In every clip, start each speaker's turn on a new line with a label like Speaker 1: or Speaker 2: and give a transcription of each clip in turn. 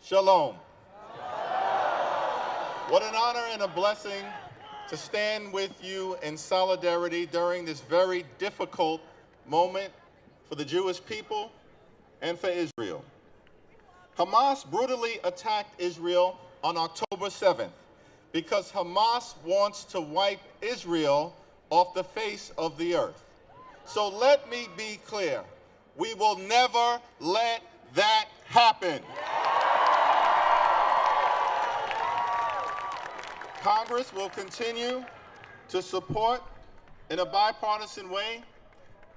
Speaker 1: Shalom. What an honor and a blessing to stand with you in solidarity during this very difficult moment for the Jewish people and for Israel. Hamas brutally attacked Israel on October 7th because Hamas wants to wipe Israel off the face of the earth. So let me be clear. We will never let that happen. Congress will continue to support, in a bipartisan way,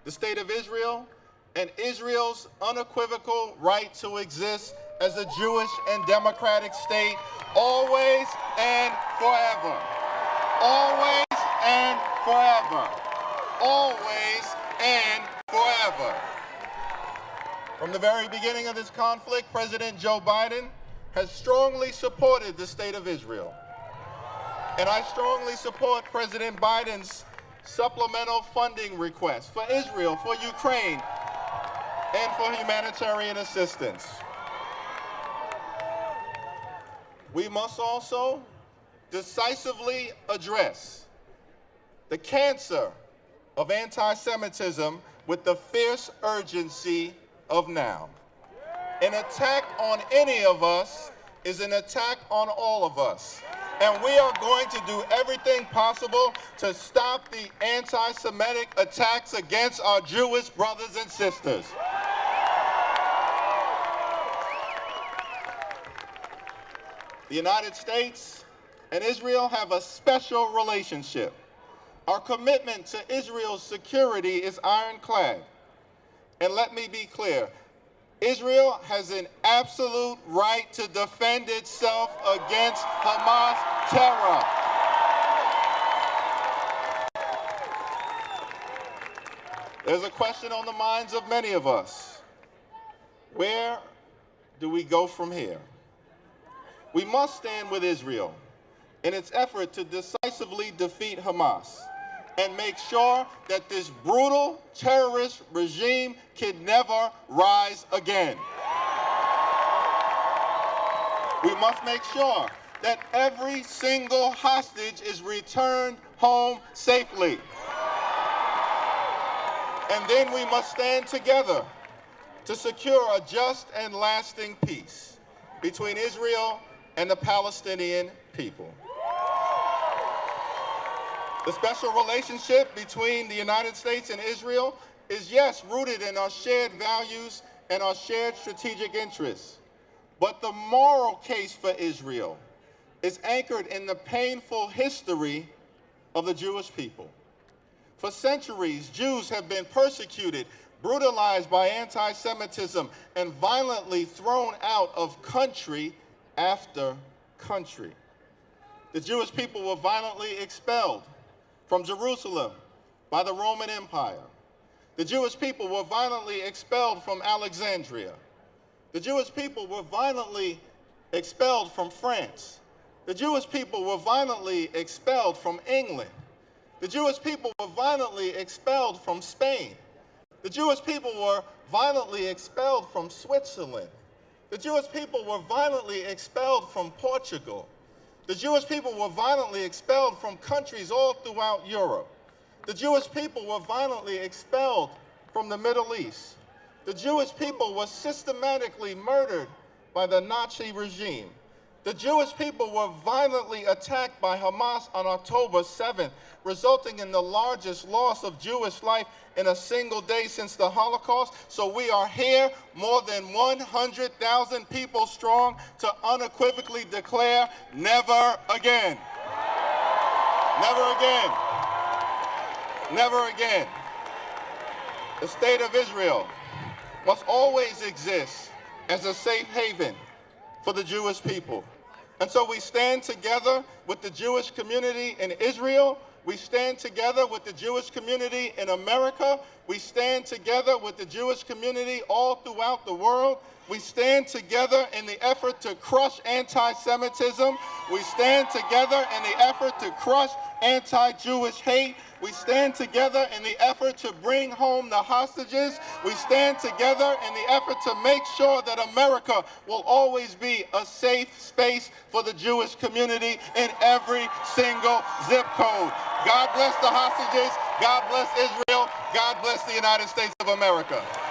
Speaker 1: the state of Israel and Israel's unequivocal right to exist as a Jewish and democratic state, always and forever. Always and forever. Always and forever. From the very beginning of this conflict, President Joe Biden has strongly supported the state of Israel. And I strongly support President Biden's supplemental funding request for Israel, for Ukraine, and for humanitarian assistance. We must also decisively address the cancer of anti-Semitism with the fierce urgency of now. An attack on any of us is an attack on all of us. And we are going to do everything possible to stop the anti-Semitic attacks against our Jewish brothers and sisters. The United States and Israel have a special relationship. Our commitment to Israel's security is ironclad. And let me be clear, Israel has an absolute right to defend itself against Hamas terror. There's a question on the minds of many of us. Where do we go from here? We must stand with Israel in its effort to decisively defeat Hamas and make sure that this brutal terrorist regime can never rise again. We must make sure that every single hostage is returned home safely. And then we must stand together to secure a just and lasting peace between Israel and the Palestinian people. The special relationship between the United States and Israel is, yes, rooted in our shared values and our shared strategic interests. But the moral case for Israel is anchored in the painful history of the Jewish people. For centuries, Jews have been persecuted, brutalized by anti-Semitism, and violently thrown out of country after country. The Jewish people were violently expelled from Jerusalem by the Roman Empire. The Jewish people were violently expelled from Alexandria. The Jewish people were violently expelled from France. The Jewish people were violently expelled from England. The Jewish people were violently expelled from Spain. The Jewish people were violently expelled from Switzerland. The Jewish people were violently expelled from Portugal. The Jewish people were violently expelled from countries all throughout Europe. The Jewish people were violently expelled from the Middle East. The Jewish people were systematically murdered by the Nazi regime. The Jewish people were violently attacked by Hamas on October 7th, resulting in the largest loss of Jewish life in a single day since the Holocaust. So we are here, more than 100,000 people strong, to unequivocally declare never again. Never again. Never again. The state of Israel must always exist as a safe haven for the Jewish people. And so we stand together with the Jewish community in Israel. We stand together with the Jewish community in America. We stand together with the Jewish community all throughout the world. We stand together in the effort to crush anti-Semitism. We stand together in the effort to crush anti-Jewish hate. We stand together in the effort to bring home the hostages. We stand together in the effort to make sure that America will always be a safe space for the Jewish community in every single zip code. God bless the hostages. God bless Israel. God bless the United States of America.